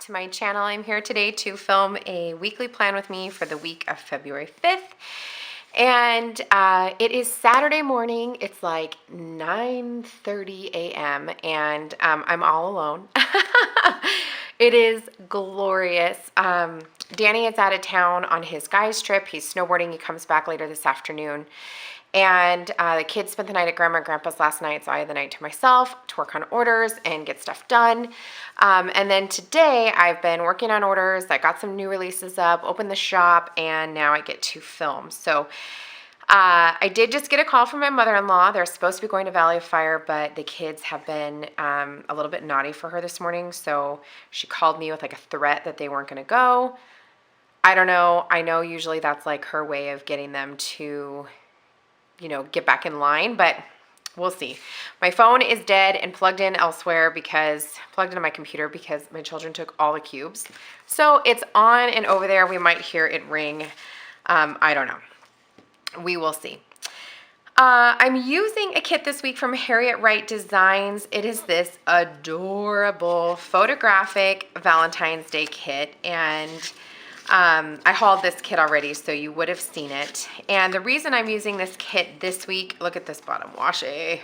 to my channel. I'm here today to film a weekly plan with me for the week of February 5th. And it is Saturday morning. It's like 9:30 a.m. and I'm all alone. It is glorious. Danny is out of town on his guys trip. He's snowboarding. He comes back later this afternoon. And the kids spent the night at Grandma and Grandpa's last night, so I had the night to myself to work on orders and get stuff done. And then today I've been working on orders. I got some new releases up, opened the shop, and now I get to film. So I did just get a call from my mother-in-law. They're supposed to be going to Valley of Fire, but the kids have been a little bit naughty for her this morning, so she called me with like a threat that they weren't going to go. I don't know. I know usually that's like her way of getting them to, you know, get back in line, but we'll see. My phone is dead and plugged in elsewhere plugged into my computer because my children took all the cubes. So it's on and over there. We might hear it ring. I don't know. We will see. I'm using a kit this week from Harriet Wright Designs. It is this adorable photographic Valentine's Day kit, and I hauled this kit already, so you would have seen it. And the reason I'm using this kit this week, look at this bottom washi.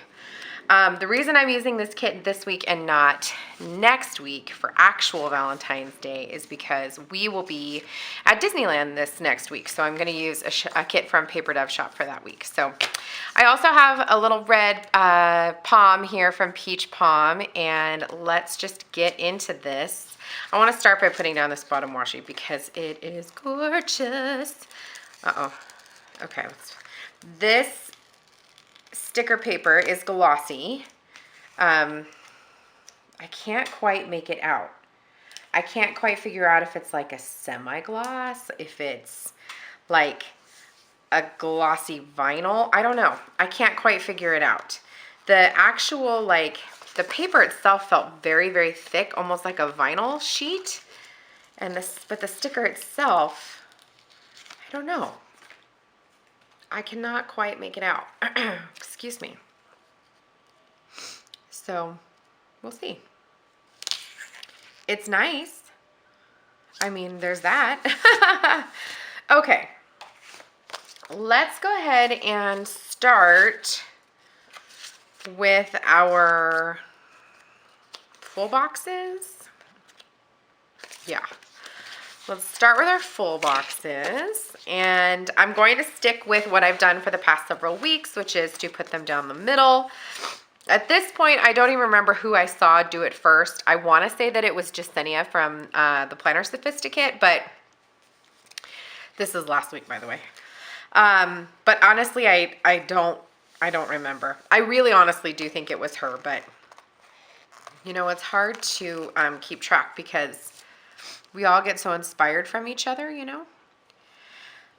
The reason I'm using this kit this week and not next week for actual Valentine's Day is because we will be at Disneyland this next week. So I'm going to use a kit from Paper Dove Shop for that week. So I also have a little red palm here from Peach Palm, and let's just get into this. I want to start by putting down this bottom washi because it is gorgeous. Uh-oh. Okay. This sticker paper is glossy. I can't quite make it out. I can't quite figure out if it's like a semi-gloss, if it's like a glossy vinyl. I don't know. I can't quite figure it out. The actual, like, the paper itself felt very, very thick, almost like a vinyl sheet. But the sticker itself, I don't know. I cannot quite make it out. Excuse me. So, we'll see. It's nice. I mean, there's that. Okay. Let's go ahead and start with our full boxes. Yeah. Let's start with our full boxes, and I'm going to stick with what I've done for the past several weeks, which is to put them down the middle. At this point, I don't even remember who I saw do it first. I want to say that it was Jasenia from the Planner Sophisticate, but this is last week, by the way. But honestly, I don't remember. I really honestly do think it was her, but you know, it's hard to keep track because we all get so inspired from each other, you know?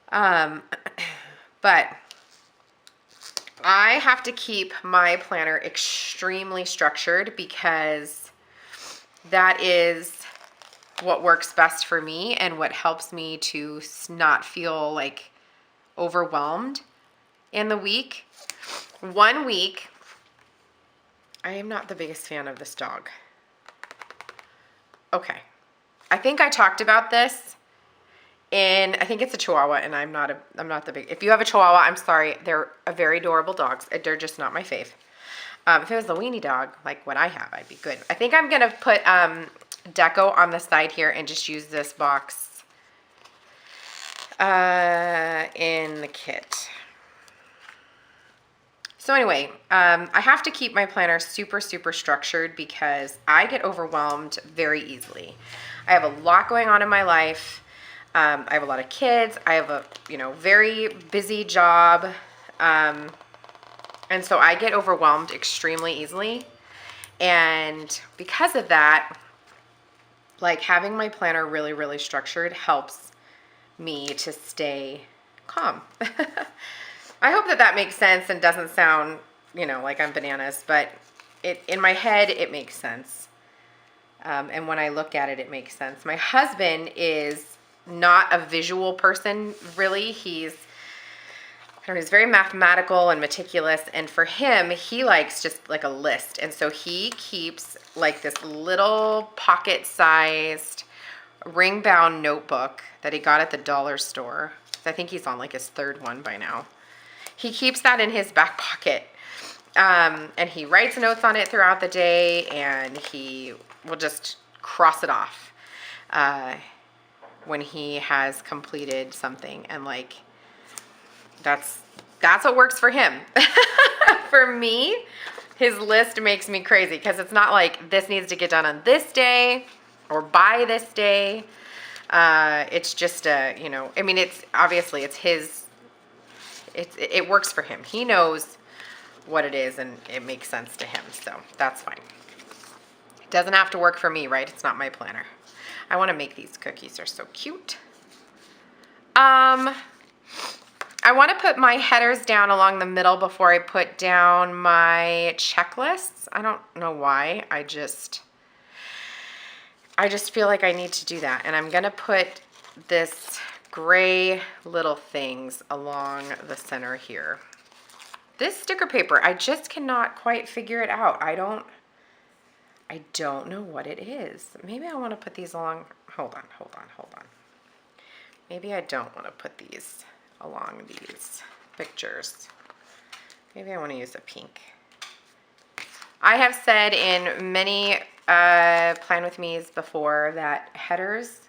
But I have to keep my planner extremely structured because that is what works best for me and what helps me to not feel like overwhelmed in the week. One week, I am not the biggest fan of this dog. Okay. I think I talked about this I think it's a Chihuahua, and I'm not the big. If you have a Chihuahua, I'm sorry. They're a very adorable dogs. They're just not my fave. If it was a weenie dog, like what I have, I'd be good. I think I'm going to put Deco on the side here and just use this box in the kit. So anyway, I have to keep my planner super, super structured because I get overwhelmed very easily. I have a lot going on in my life. I have a lot of kids. I have a, very busy job. And so I get overwhelmed extremely easily. And because of that, like, having my planner really, really structured helps me to stay calm. I hope that makes sense and doesn't sound, like I'm bananas, but in my head, it makes sense. And when I look at it, it makes sense. My husband is not a visual person, really. He's very mathematical and meticulous, and for him, he likes just like a list. And so he keeps like this little pocket-sized ring bound notebook that he got at the dollar store. I think he's on like his third one by now. He keeps that in his back pocket. And he writes notes on it throughout the day, and he will just cross it off when he has completed something. And like, that's what works for him. For me, his list makes me crazy because it's not like this needs to get done on this day or by this day. It's just you know, I mean, it's obviously it's his, it works for him. He knows what it is and it makes sense to him, so that's fine. It doesn't have to work for me, right? It's not my planner. I want to make these cookies. They're so cute. I want to put my headers down along the middle before I put down my checklists. I don't know why. I just feel like I need to do that. And I'm going to put this gray little things along the center here. This sticker paper, I just cannot quite figure it out. I don't know what it is. Maybe I want to put these along. Hold on. Maybe I don't want to put these along these pictures. Maybe I want to use a pink. I have said in many Plan With Me's before that headers,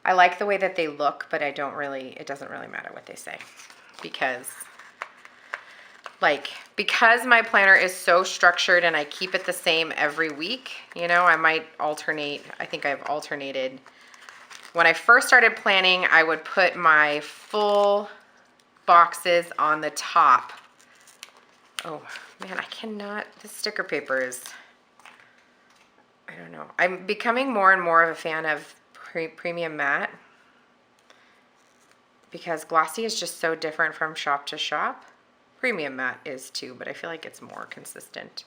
I like the way that they look, but it doesn't really matter what they say, because my planner is so structured and I keep it the same every week, you know, I might alternate. I think I've alternated. When I first started planning, I would put my full boxes on the top. Oh man, I cannot, this sticker paper is, I don't know. I'm becoming more and more of a fan of premium matte because glossy is just so different from shop to shop. Premium matte is too, but I feel like it's more consistent.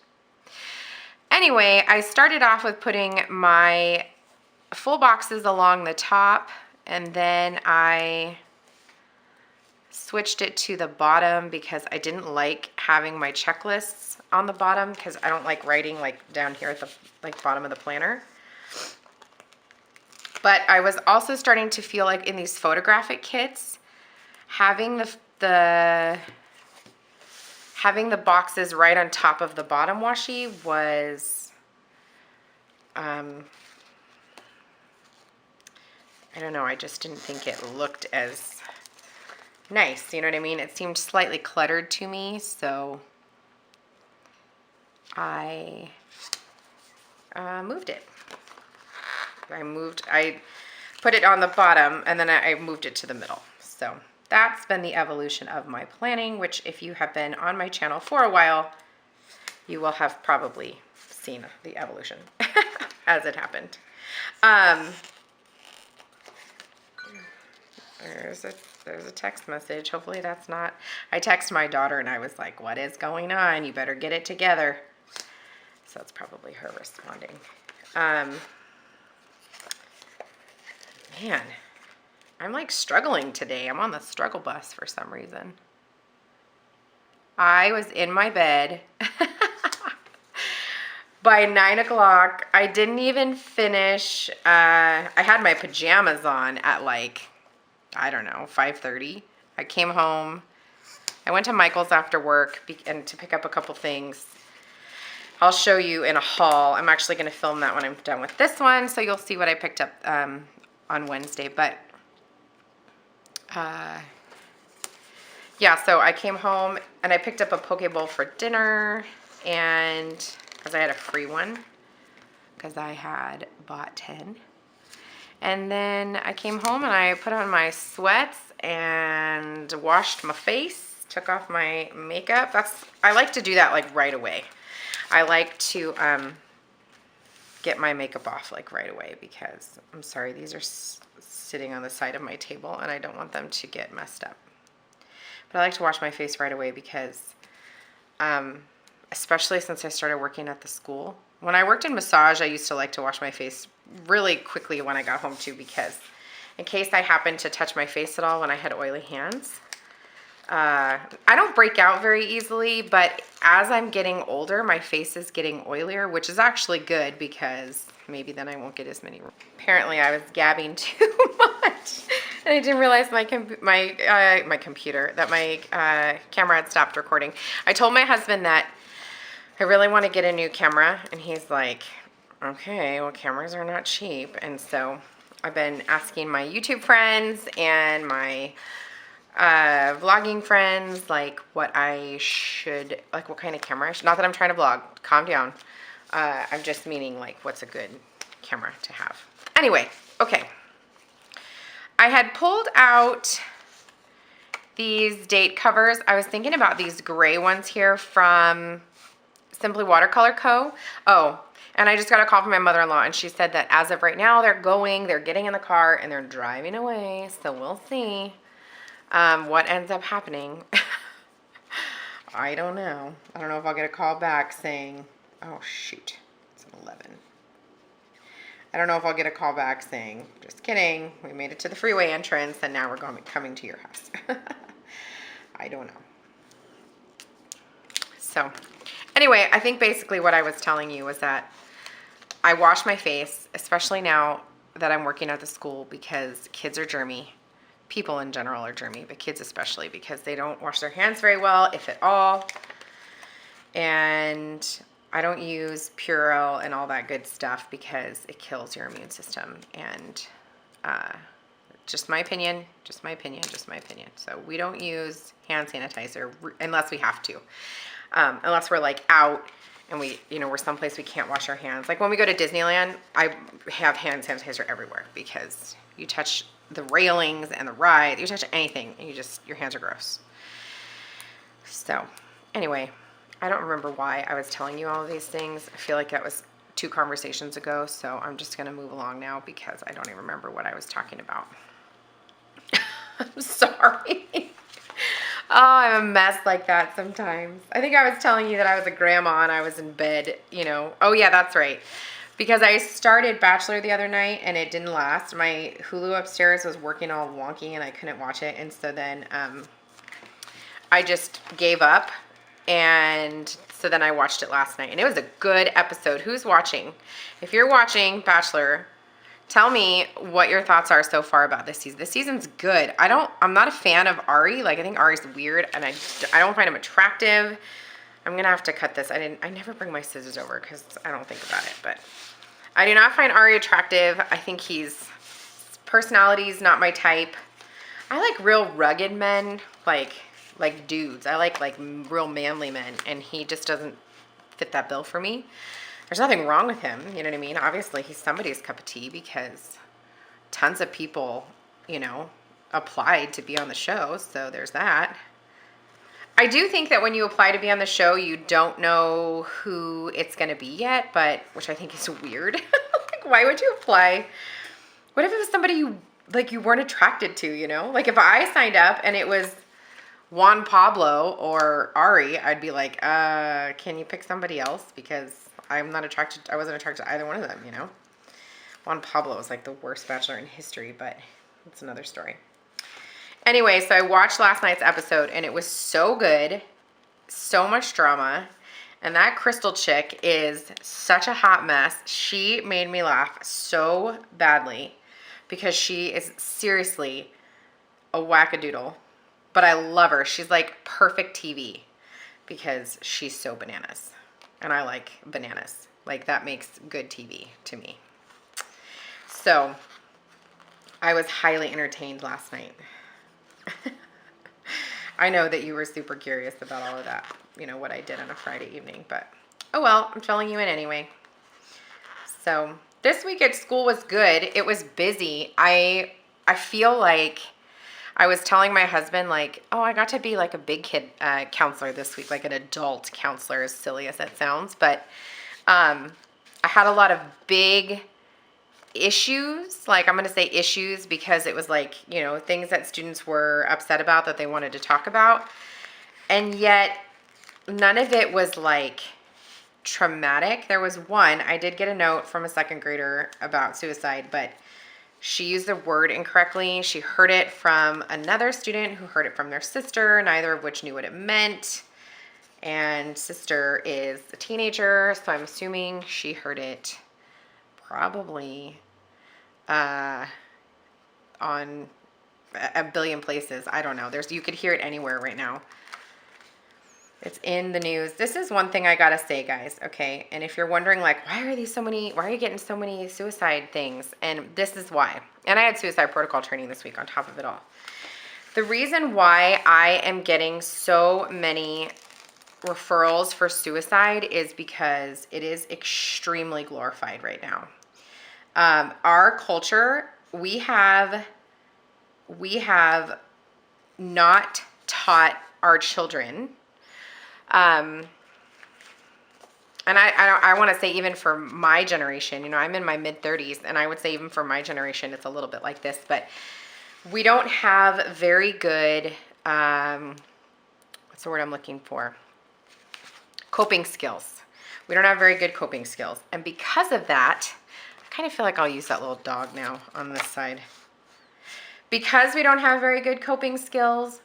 Anyway, I started off with putting my full boxes along the top, and then I switched it to the bottom because I didn't like having my checklists on the bottom because I don't like writing like down here at the bottom of the planner. But I was also starting to feel like in these photographic kits, having the boxes right on top of the bottom washi was, I don't know, I just didn't think it looked as nice, you know what I mean? It seemed slightly cluttered to me, so I moved it. I put it on the bottom and then I moved it to the middle. So that's been the evolution of my planning, which if you have been on my channel for a while, you will have probably seen the evolution as it happened. There's a text message. Hopefully that's not, I text my daughter and I was like, what is going on? You better get it together. So it's probably her responding. Man, I'm like struggling today. I'm on the struggle bus for some reason. I was in my bed by 9 o'clock. I didn't even finish. I had my pajamas on at like, I don't know, 5:30. I came home. I went to Michael's after work and to pick up a couple things. I'll show you in a haul. I'm actually going to film that when I'm done with this one, so you'll see what I picked up on Wednesday. But yeah, so I came home and I picked up a poke bowl for dinner, and because I had a free one because I had bought 10. And then I came home and I put on my sweats and washed my face, took off my makeup. I like to do that like right away. I like to get my makeup off like right away because, I'm sorry, these are sitting on the side of my table and I don't want them to get messed up. But I like to wash my face right away because, especially since I started working at the school. When I worked in massage, I used to like to wash my face really quickly when I got home too, because in case I happened to touch my face at all when I had oily hands. I don't break out very easily, but as I'm getting older, my face is getting oilier, which is actually good because maybe then I won't get as many. Apparently I was gabbing too much and I didn't realize my computer, that my camera had stopped recording. I told my husband that I really want to get a new camera, and he's like, okay, well, cameras are not cheap. And so I've been asking my YouTube friends and my vlogging friends, like, what I should, like, what kind of camera I should, not that I'm trying to vlog, calm down. I'm just meaning, like, what's a good camera to have. Anyway, okay. I had pulled out these date covers. I was thinking about these gray ones here from Simply Watercolor Co. Oh, and I just got a call from my mother-in-law, and she said that as of right now, they're getting in the car, and they're driving away, so we'll see what ends up happening. I don't know. I don't know if I'll get a call back saying, oh, shoot, it's an 11. I don't know if I'll get a call back saying, just kidding, we made it to the freeway entrance, and now we're coming to your house. I don't know. So, anyway, I think basically what I was telling you was that I wash my face, especially now that I'm working at the school, because kids are germy. People in general are germy, but kids especially, because they don't wash their hands very well, if at all. And I don't use Purell and all that good stuff because it kills your immune system. And just my opinion, just my opinion, just my opinion. So we don't use hand sanitizer unless we have to. Unless we're like out and we're someplace we can't wash our hands. Like when we go to Disneyland, I have hand sanitizer everywhere because you touch the railings and the ride, you touch anything and your hands are gross. So anyway, I don't remember why I was telling you all of these things. I feel like that was 2 conversations ago, so I'm just gonna move along now because I don't even remember what I was talking about. I'm sorry. Oh, I'm a mess like that sometimes. I think I was telling you that I was a grandma and I was in bed, Oh yeah, that's right. Because I started Bachelor the other night and it didn't last. My Hulu upstairs was working all wonky and I couldn't watch it. And so then I just gave up. And so then I watched it last night. And it was a good episode. Who's watching? If you're watching Bachelor, tell me what your thoughts are so far about this season. This season's good. I'm not a fan of Ari. Like, I think Ari's weird and I don't find him attractive. I'm gonna have to cut this. I never bring my scissors over because I don't think about it, but I do not find Ari attractive. I think his personality's not my type. I like real rugged men, like dudes. I like real manly men, and he just doesn't fit that bill for me. There's nothing wrong with him, you know what I mean? Obviously, he's somebody's cup of tea because tons of people, applied to be on the show, so there's that. I do think that when you apply to be on the show, you don't know who it's going to be yet, which I think is weird. Like, why would you apply? What if it was somebody you weren't attracted to, Like, if I signed up and it was Juan Pablo or Ari, I'd be like, can you pick somebody else? Because I wasn't attracted to either one of them, Juan Pablo was like the worst bachelor in history, but that's another story. Anyway, so I watched last night's episode and it was so good, so much drama. And that Crystal chick is such a hot mess. She made me laugh so badly because she is seriously a wackadoodle. But I love her. She's like perfect TV because she's so bananas. And I like bananas. Like, that makes good TV to me. So, I was highly entertained last night. I know that you were super curious about all of that, what I did on a Friday evening, but oh well, I'm filling you in anyway. So, this week at school was good. It was busy. I feel like I was telling my husband, like, oh, I got to be like a big kid counselor this week, like an adult counselor, as silly as that sounds. But I had a lot of big issues. Like, I'm going to say issues because it was like, things that students were upset about that they wanted to talk about. And yet none of it was like traumatic. There was one, I did get a note from a 2nd grader about suicide, but she used the word incorrectly. She heard it from another student who heard it from their sister, neither of which knew what it meant. And sister is a teenager, so I'm assuming she heard it probably on a billion places. I don't know. You could hear it anywhere right now. It's in the news. This is one thing I gotta say, guys, okay? And if you're wondering, like, why are you getting so many suicide things? And this is why. And I had suicide protocol training this week on top of it all. The reason why I am getting so many referrals for suicide is because it is extremely glorified right now. Our culture, we have not taught our children, and I want to say even for my generation, you know, I'm in my mid-30s, and I would say even for my generation, it's a little bit like this, but we don't have very good, what's the word I'm looking for? Coping skills. We don't have very good coping skills. And because of that, I kind of feel like I'll use that little dog now on this side. Because we don't have very good coping skills,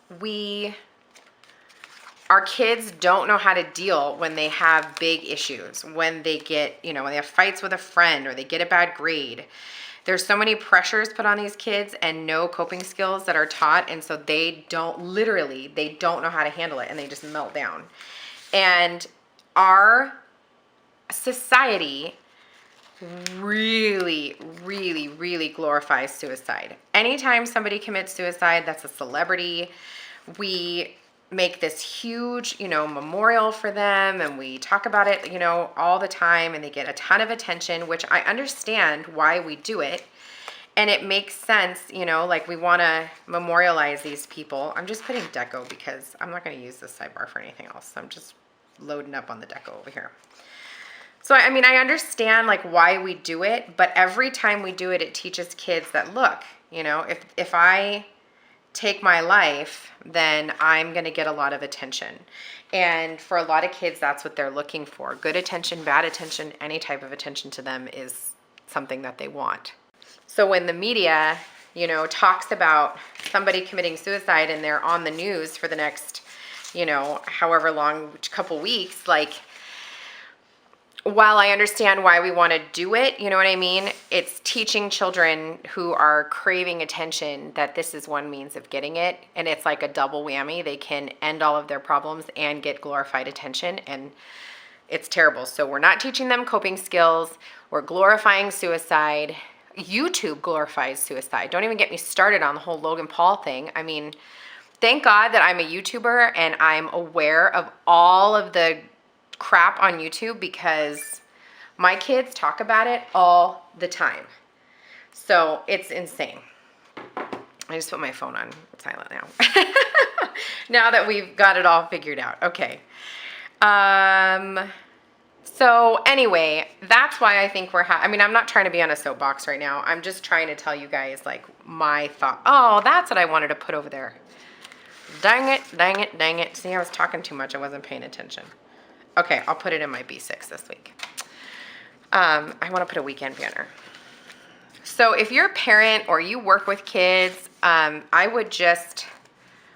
our kids don't know how to deal when they have big issues, when they get, you know, when they have fights with a friend or they get a bad grade. There's so many pressures put on these kids and no coping skills that are taught. And so they don't know how to handle it and they just melt down. And our society really, really, really glorifies suicide. Anytime somebody commits suicide, that's a celebrity. We make this huge, you know, memorial for them, and we talk about it, you know, all the time, and they get a ton of attention, which I understand why we do it. And it makes sense, you know, like we want to memorialize these people. I'm just putting deco because I'm not going to use this sidebar for anything else. I'm just loading up on the deco over here. So, I mean, I understand like why we do it, but every time we do it, it teaches kids that, look, you know, if I take my life, then I'm going to get a lot of attention. And for a lot of kids, that's what they're looking for. Good attention, bad attention, any type of attention to them is something that they want. So when the media, you know, talks about somebody committing suicide and they're on the news for the next, you know, however long, couple weeks, like, while I understand why we want to do it, you know what I mean? It's teaching children who are craving attention that this is one means of getting it. And it's like a double whammy. They can end all of their problems and get glorified attention. And it's terrible. So we're not teaching them coping skills. We're glorifying suicide. YouTube glorifies suicide. Don't even get me started on the whole Logan Paul thing. I mean, thank God that I'm a YouTuber and I'm aware of all of the crap on YouTube because my kids talk about it all the time. So it's insane. I just put my phone on silent now. Now that we've got it all figured out. Okay. So anyway, that's why I think I mean, I'm not trying to be on a soapbox right now. I'm just trying to tell you guys like my thought. Oh, that's what I wanted to put over there. Dang it, dang it, dang it. See, I was talking too much. I wasn't paying attention. Okay, I'll put it in my B6 this week. I want to put a weekend banner. So if you're a parent or you work with kids, I would just,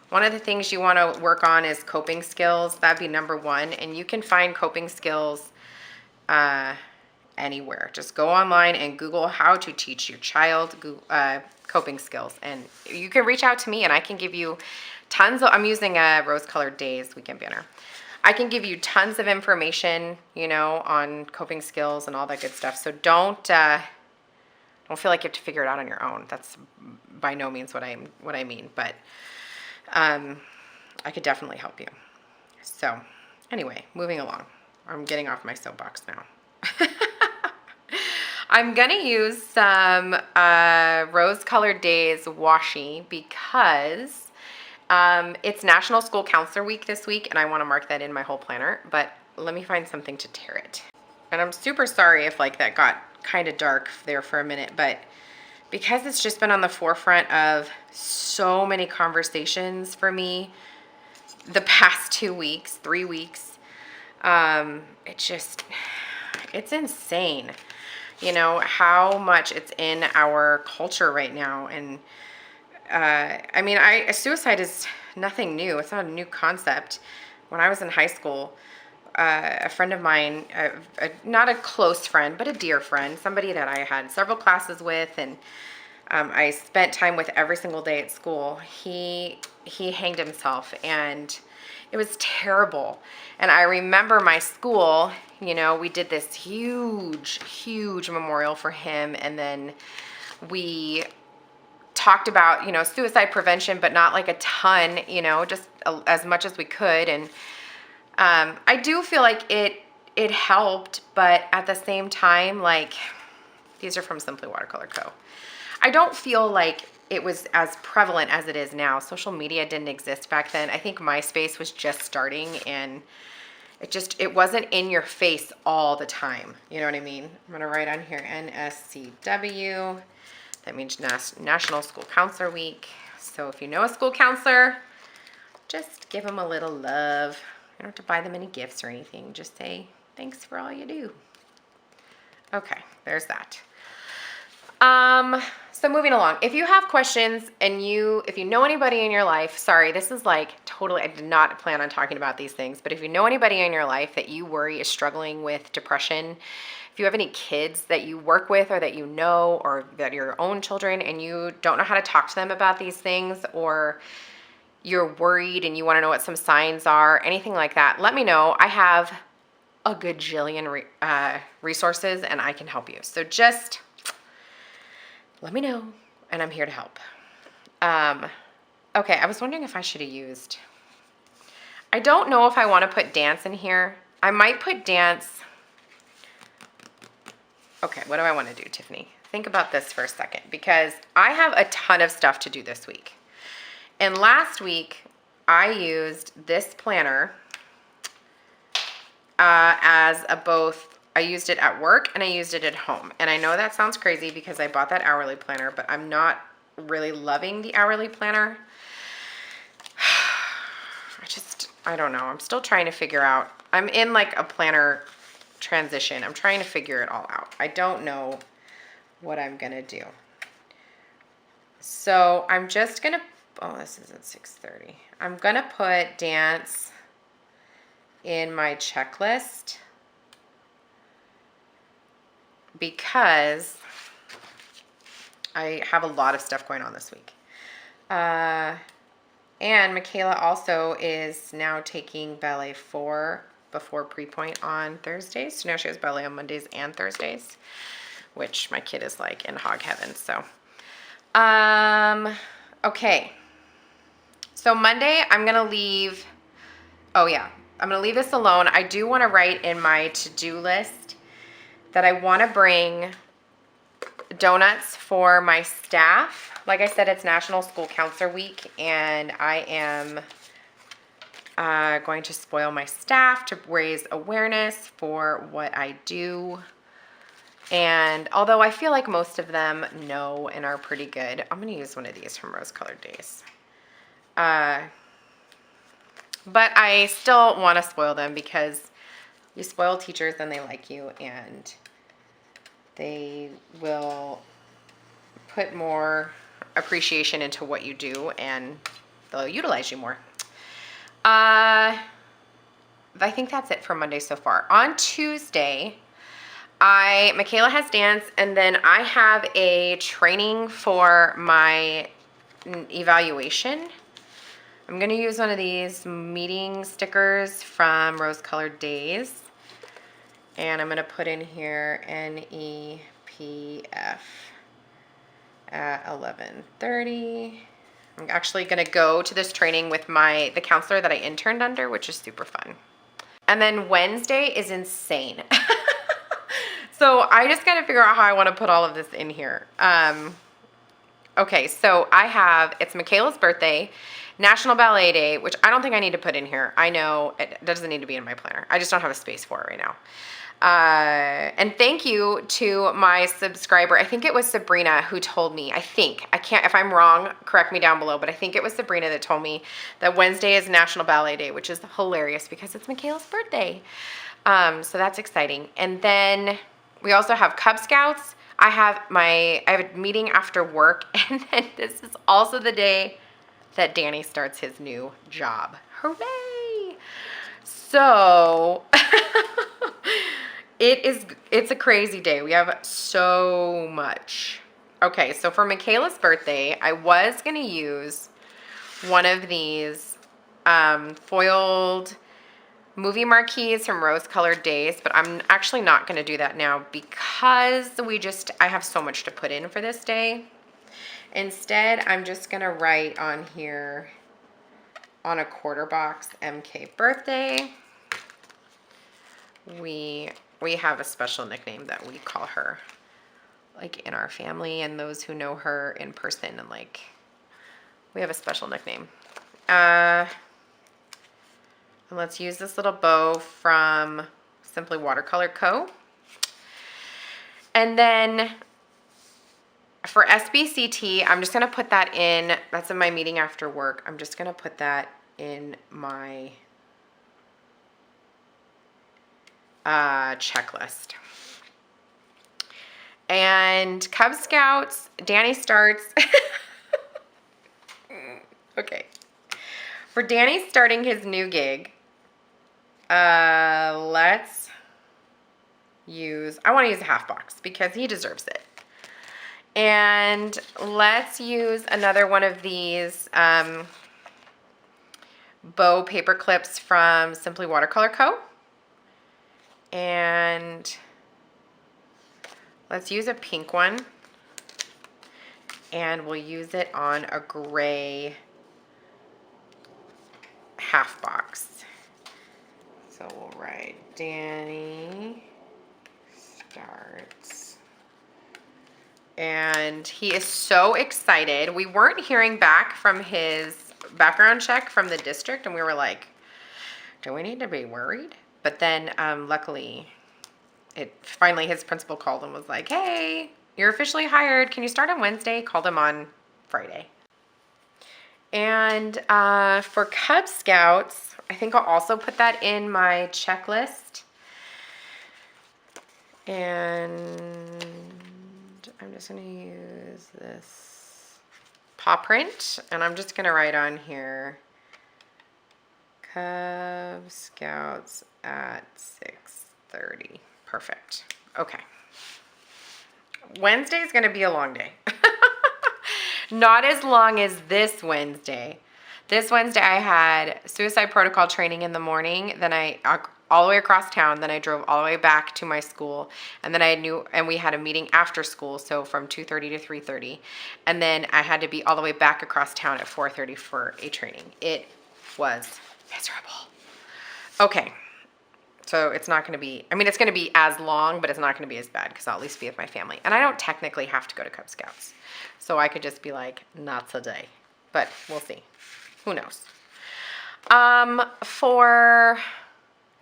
one of the things you want to work on is coping skills. That'd be number one. And you can find coping skills anywhere. Just go online and Google how to teach your child coping skills. And you can reach out to me and I can give you tons of, I'm using a rose-colored Daze weekend banner. I can give you tons of information, you know, on coping skills and all that good stuff. So don't feel like you have to figure it out on your own. That's by no means what I mean, but I could definitely help you. So anyway, moving along. I'm getting off my soapbox now. I'm gonna use some rose-colored Daze washi because it's National School Counselor Week this week, and I want to mark that in my whole planner, but let me find something to tear it. And I'm super sorry if like that got kind of dark there for a minute, but because it's just been on the forefront of so many conversations for me the past 2 weeks, 3 weeks, it's insane, you know, how much it's in our culture right now. And I mean, suicide is nothing new. It's not a new concept. When I was in high school, a friend of mine, not a close friend, but a dear friend, somebody that I had several classes with, and I spent time with every single day at school. He hanged himself, and it was terrible. And I remember my school, you know, we did this huge memorial for him, and then we talked about, you know, suicide prevention, but not like a ton, you know, just as much as we could. And I do feel like it helped, but at the same time, like, these are from Simply Watercolor Co. I don't feel like it was as prevalent as it is now. Social media didn't exist back then. I think MySpace was just starting, and it wasn't in your face all the time. You know what I mean? I'm gonna write on here NSCW. That means National School Counselor Week. So if you know a school counselor, just give them a little love. You don't have to buy them any gifts or anything. Just say, thanks for all you do. Okay, there's that. So moving along, if you have questions and if you know anybody in your life, sorry, this is like totally, I did not plan on talking about these things, but if you know anybody in your life that you worry is struggling with depression, if you have any kids that you work with or that you know, or that are your own children and you don't know how to talk to them about these things, or you're worried and you want to know what some signs are, anything like that, let me know. I have a gajillion resources and I can help you. So just let me know, and I'm here to help. Okay, I was wondering if I should have used, I don't know if I want to put dance in here. I might put dance. Okay, what do I want to do, Tiffany? Think about this for a second, because I have a ton of stuff to do this week. And last week, I used this planner as a both, I used it at work and I used it at home. And I know that sounds crazy because I bought that hourly planner, but I'm not really loving the hourly planner. I don't know. I'm still trying to figure out. I'm in like a planner transition. I'm trying to figure it all out. I don't know what I'm going to do. So I'm just going to, oh, this is at 6:30. I'm going to put dance in my checklist because I have a lot of stuff going on this week. And Michaela also is now taking ballet 4 before pre-point on Thursdays. So now she has ballet on Mondays and Thursdays, which my kid is like in hog heaven. So, okay. So Monday I'm going to leave. Oh yeah, I'm going to leave this alone. I do want to write in my to-do list that I want to bring donuts for my staff. Like I said, it's National School Counselor Week, and I am going to spoil my staff to raise awareness for what I do. And although I feel like most of them know and are pretty good, I'm going to use one of these from Rose Colored Daze. But I still want to spoil them because you spoil teachers and they like you, and they will put more appreciation into what you do and they'll utilize you more. I think that's it for Monday so far. On Tuesday, Michaela has dance, and then I have a training for my evaluation. I'm going to use one of these meeting stickers from Rose Colored Daze. And I'm going to put in here NEPF at 11:30. I'm actually going to go to this training with the counselor that I interned under, which is super fun. And then Wednesday is insane. So I just got to figure out how I want to put all of this in here. Okay, so it's Michaela's birthday, National Ballet Day, which I don't think I need to put in here. I know it doesn't need to be in my planner. I just don't have a space for it right now. And thank you to my subscriber. I think it was Sabrina who told me, if I'm wrong, correct me down below, but I think it was Sabrina that told me that Wednesday is National Ballet Day, which is hilarious because it's Michaela's birthday. So that's exciting. And then we also have Cub Scouts. I have a meeting after work, and then this is also the day that Danny starts his new job. Hooray! So it's a crazy day. We have so much. Okay, so for Michaela's birthday, I was gonna use one of these foiled movie marquees from Rose Colored Daze, but I'm actually not gonna do that now because I have so much to put in for this day. Instead, I'm just gonna write on here on a quarter box, MK birthday. We have a special nickname that we call her, like in our family and those who know her in person, and like we have a special nickname. And let's use this little bow from Simply Watercolor Co. And then for SBCT, I'm just gonna put that in, that's in my meeting after work. I'm just gonna put that in my checklist. And Cub Scouts, Danny starts. Okay. For Danny starting his new gig, let's use, I want to use a half box because he deserves it. And let's use another one of these bow paper clips from Simply Watercolor Co. And let's use a pink one. And we'll use it on a gray half box. So we'll write Danny starts. And he is so excited. We weren't hearing back from his background check from the district, and we were like, do we need to be worried? But then luckily, finally his principal called and was like, hey, you're officially hired. Can you start on Wednesday? Called him on Friday. And for Cub Scouts, I think I'll also put that in my checklist. And I'm just going to use this paw print, and I'm just going to write on here, Cub Scouts at 6:30. Perfect. Okay. Wednesday is going to be a long day. Not as long as this Wednesday. This Wednesday I had suicide protocol training in the morning, then all the way across town, then I drove all the way back to my school, and then and we had a meeting after school, so from 2:30 to 3:30, and then I had to be all the way back across town at 4:30 for a training. It was miserable. Okay, so it's not going to be, I mean, it's going to be as long, but it's not going to be as bad because I'll at least be with my family, and I don't technically have to go to Cub Scouts, so I could just be like, not today, but we'll see. Who knows? For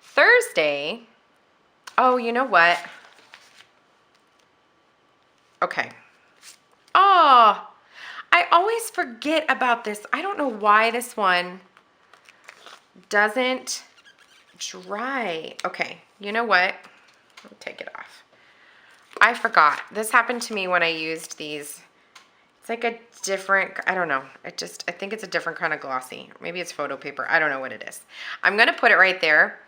Thursday, oh, you know what? Okay. Oh, I always forget about this. I don't know why this one doesn't dry. Okay, you know what? Let me take it off. I forgot. This happened to me when I used these. It's like a different, I don't know. I think it's a different kind of glossy. Maybe it's photo paper. I don't know what it is. I'm going to put it right there,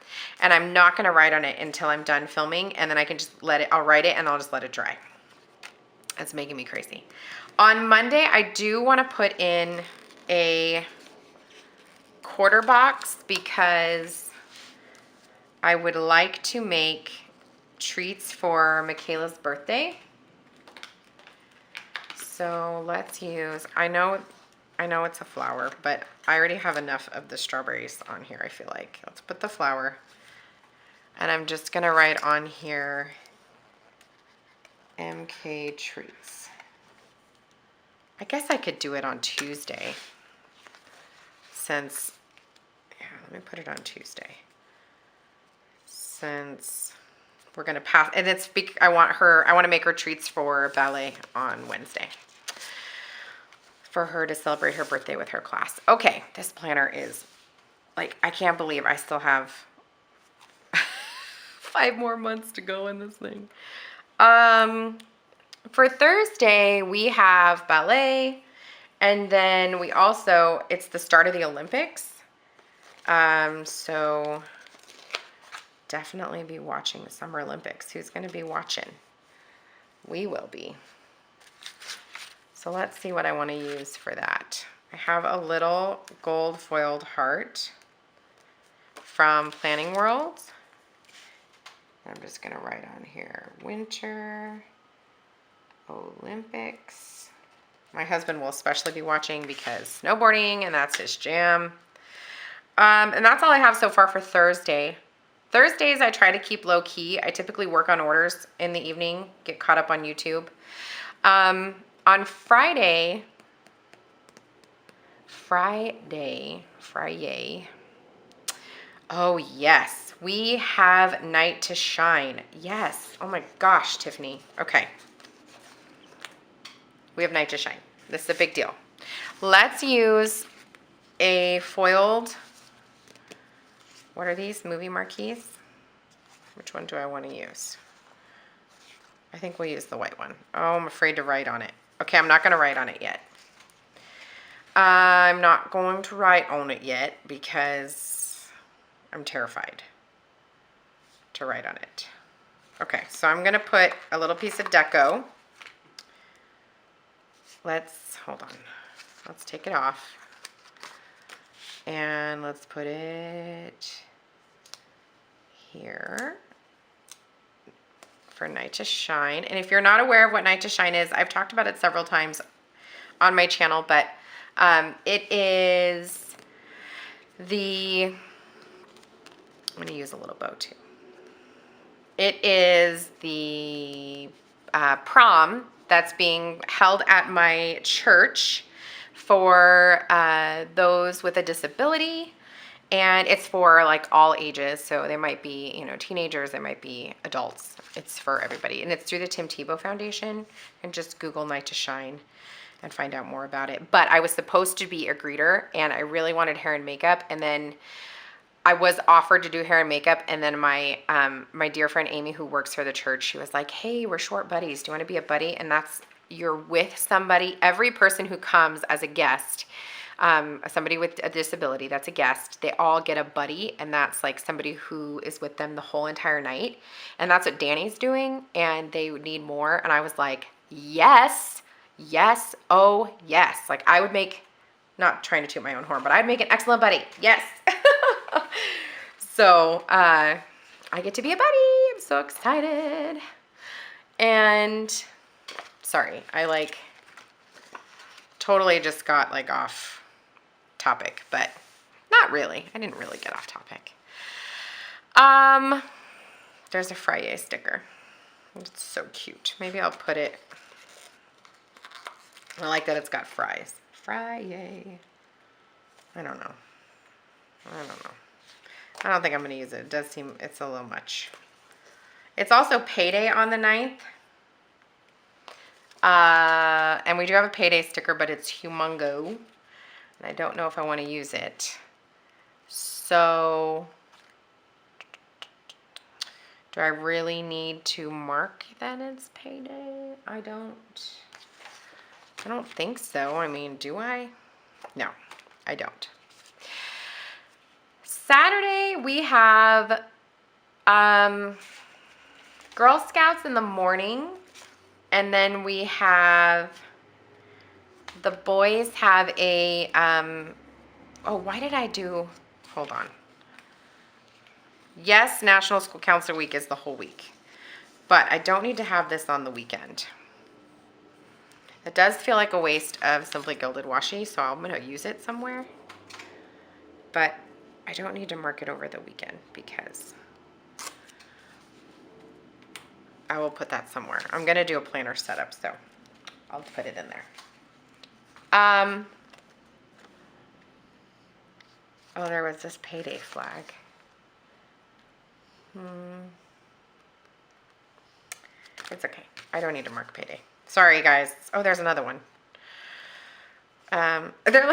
and I'm not going to write on it until I'm done filming, and then I can just I'll write it and I'll just let it dry. That's making me crazy. On Monday, I do want to put in a quarter box because I would like to make treats for Michaela's birthday. So let's use, I know it's a flower, but I already have enough of the strawberries on here, I feel like. Let's put the flower. And I'm just gonna write on here, MK treats. I guess I could do it on Tuesday. Since, yeah, let me put it on Tuesday. Since we're gonna pass, and I want to make her treats for ballet on Wednesday, for her to celebrate her birthday with her class. Okay, this planner is, like, I can't believe I still have 5 more months to go in this thing. For Thursday, we have ballet, and then we also, it's the start of the Olympics. So definitely be watching the Summer Olympics. Who's going to be watching? We will be. So let's see what I want to use for that. I have a little gold foiled heart from Planning World. I'm just going to write on here, Winter Olympics. My husband will especially be watching because snowboarding, and that's his jam. And that's all I have so far for Thursday. Thursdays, I try to keep low key. I typically work on orders in the evening, get caught up on YouTube. On Friday, oh yes, we have Night to Shine. Yes, oh my gosh, Tiffany. Okay, we have Night to Shine. This is a big deal. Let's use a foiled, what are these, movie marquees? Which one do I want to use? I think we'll use the white one. Oh, I'm afraid to write on it. Okay, I'm not going to write on it yet. I'm not going to write on it yet because I'm terrified to write on it. Okay, so I'm going to put a little piece of deco. Hold on. Let's take it off. And let's put it here for Night to Shine. And if you're not aware of what Night to Shine is, I've talked about it several times on my channel, but it is I'm going to use a little bow too. It is the prom that's being held at my church for those with a disability. And it's for like all ages. So they might be, you know, teenagers, they might be adults. It's for everybody. And it's through the Tim Tebow Foundation. And just Google Night to Shine and find out more about it. But I was supposed to be a greeter and I really wanted hair and makeup. And then I was offered to do hair and makeup. And then my dear friend Amy, who works for the church, she was like, hey, we're short buddies. Do you want to be a buddy? And that's, you're with somebody. Every person who comes as a guest, somebody with a disability, that's a guest, they all get a buddy, and that's like somebody who is with them the whole entire night. And that's what Danny's doing, and they would need more. And I was like, yes, yes, oh yes. Like I would make, not trying to toot my own horn, but I'd make an excellent buddy. Yes. So I get to be a buddy. I'm so excited. And sorry, I like totally just got like off topic, but not really. I didn't really get off topic. There's a Friday sticker. It's so cute. Maybe I'll put it. I like that it's got fries. Friday. I don't know. I don't think I'm going to use it. It does seem, it's a little much. It's also payday on the 9th. And we do have a payday sticker, but it's humongo. And I don't know if I want to use it. So, do I really need to mark that it's payday? I don't think so. I mean, do I? No, I don't. Saturday, we have Girl Scouts in the morning. And then we have, the boys have a, oh, why did I do, hold on. Yes, National School Counselor Week is the whole week. But I don't need to have this on the weekend. It does feel like a waste of Simply Gilded Washi, so I'm going to use it somewhere. But I don't need to mark it over the weekend because I will put that somewhere. I'm going to do a planner setup, so I'll put it in there. Oh, there was this payday flag. It's okay. I don't need to mark payday. Sorry, guys. Oh, there's another one. They're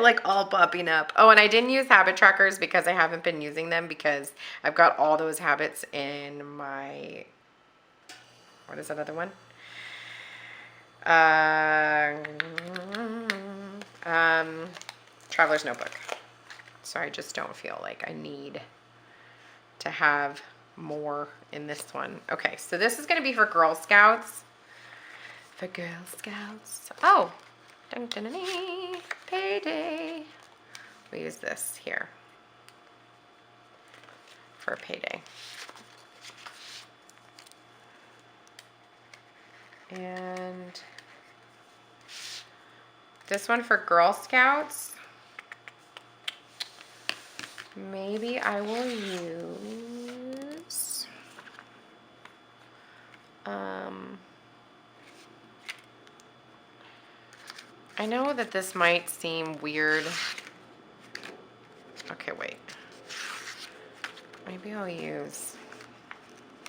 like all popping up. Oh, and I didn't use habit trackers because I haven't been using them because I've got all those habits in my, what is that other one? Traveler's Notebook. So I just don't feel like I need to have more in this one. Okay, so this is going to be for Girl Scouts. For Girl Scouts. Oh, dun, dun, dun, dun, payday. We use this here for payday. And this one for Girl Scouts. Maybe I will use I know that this might seem weird. Okay, wait. Maybe I'll use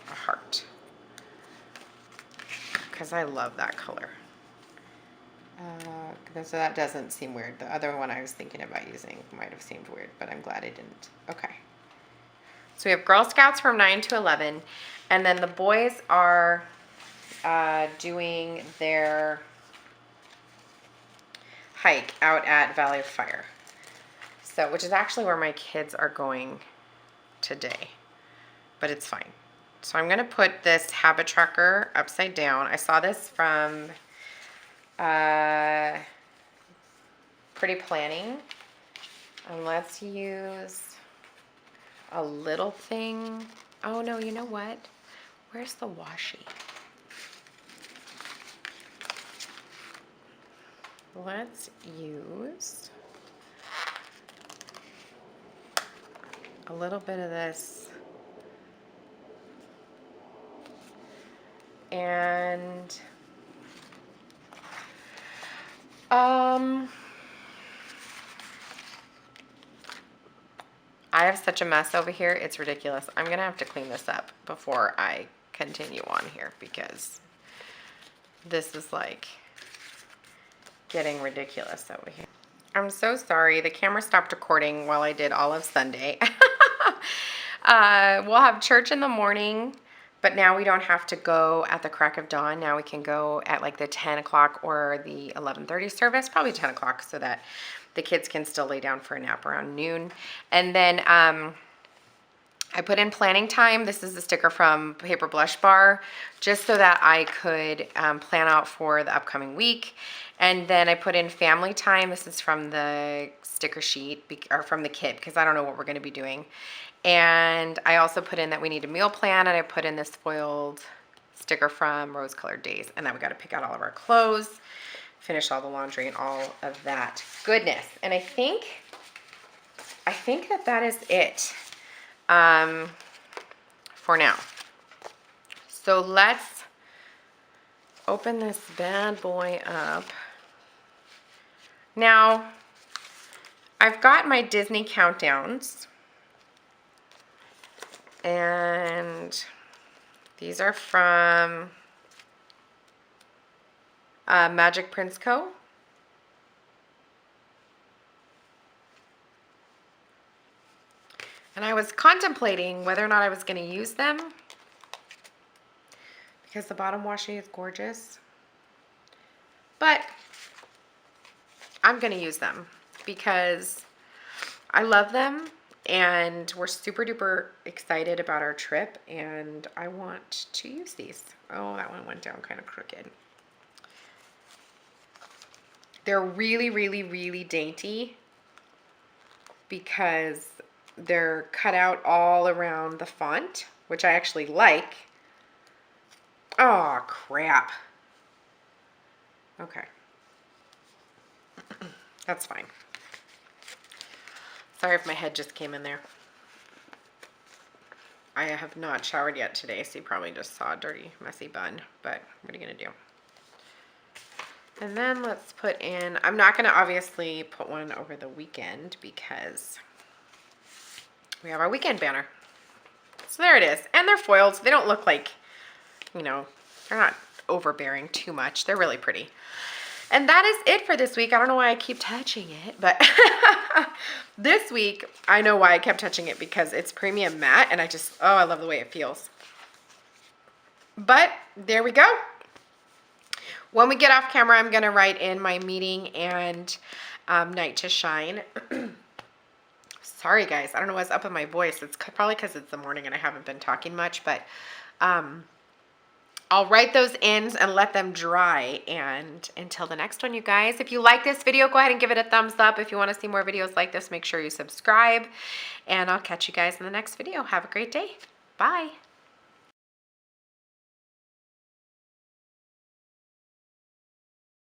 a heart, because I love that color. So that doesn't seem weird. The other one I was thinking about using might have seemed weird, but I'm glad I didn't. Okay. So we have Girl Scouts from 9 to 11, and then the boys are doing their hike out at Valley of Fire. So, which is actually where my kids are going today, but it's fine. So I'm gonna put this habit tracker upside down. I saw this from Pretty Planning, and let's use a little thing. Oh no, you know what? Where's the washi? Let's use a little bit of this, and I have such a mess over here, it's ridiculous. I'm gonna have to clean this up before I continue on here, because this is like getting ridiculous over here. I'm so sorry, the camera stopped recording while I did all of Sunday. We'll have church in the morning, but now we don't have to go at the crack of dawn. Now we can go at like the 10 o'clock or the 11:30 service, probably 10 o'clock, so that the kids can still lay down for a nap around noon. And then I put in planning time. This is a sticker from Paper Blush Bar, just so that I could plan out for the upcoming week. And then I put in family time. This is from the sticker sheet, or from the kit, because I don't know what we're going to be doing. And I also put in that we need a meal plan, and I put in this foiled sticker from Rose Colored Daze. And then we got to pick out all of our clothes, finish all the laundry, and all of that goodness. And I think that is it for now. So let's open this bad boy up. Now, I've got my Disney countdowns, and these are from Magic Prince Co. And I was contemplating whether or not I was going to use them, because the bottom washi is gorgeous. But I'm going to use them because I love them, and we're super duper excited about our trip, and I want to use these. Oh, that one went down kind of crooked. They're really, really, really dainty because they're cut out all around the font, which I actually like. Oh, crap. Okay. That's fine. Sorry if my head just came in there. I have not showered yet today, so you probably just saw a dirty, messy bun, but what are you going to do? And then let's put in, I'm not going to obviously put one over the weekend because we have our weekend banner. So there it is. And they're foiled, so they don't look like, you know, they're not overbearing too much. They're really pretty. And that is it for this week. I don't know why I keep touching it, but this week, I know why I kept touching it, because it's premium matte, and I love the way it feels. But there we go. When we get off camera, I'm going to write in my meeting and night to shine. Sorry guys, I don't know what's up with my voice. It's probably because it's the morning and I haven't been talking much, but I'll write those ends and let them dry. And until the next one, you guys, if you like this video, go ahead and give it a thumbs up. If you want to see more videos like this, make sure you subscribe. And I'll catch you guys in the next video. Have a great day. Bye.